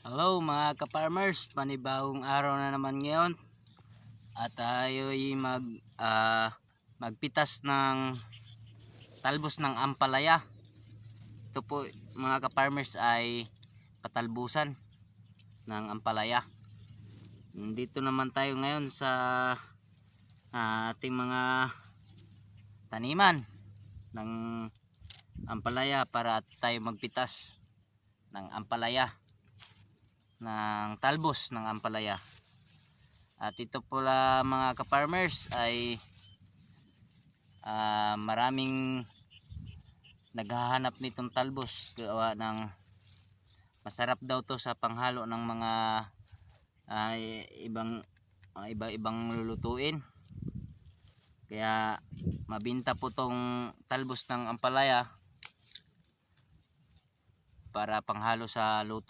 Hello mga ka-farmers, panibagong araw na naman ngayon at tayo ay magpitas ng talbos ng ampalaya. Ito po mga ka-farmers ay patalbusan ng ampalaya. Dito naman tayo ngayon sa ating mga taniman ng ampalaya para tayo magpitas ng ampalaya, ng talbos ng ampalaya. At ito pala mga ka-farmers ay maraming naghahanap nitong talbos, gawa ng masarap daw to sa panghalo ng mga iba-ibang lulutuin. Kaya mabinta po tong talbos ng ampalaya para panghalo sa luto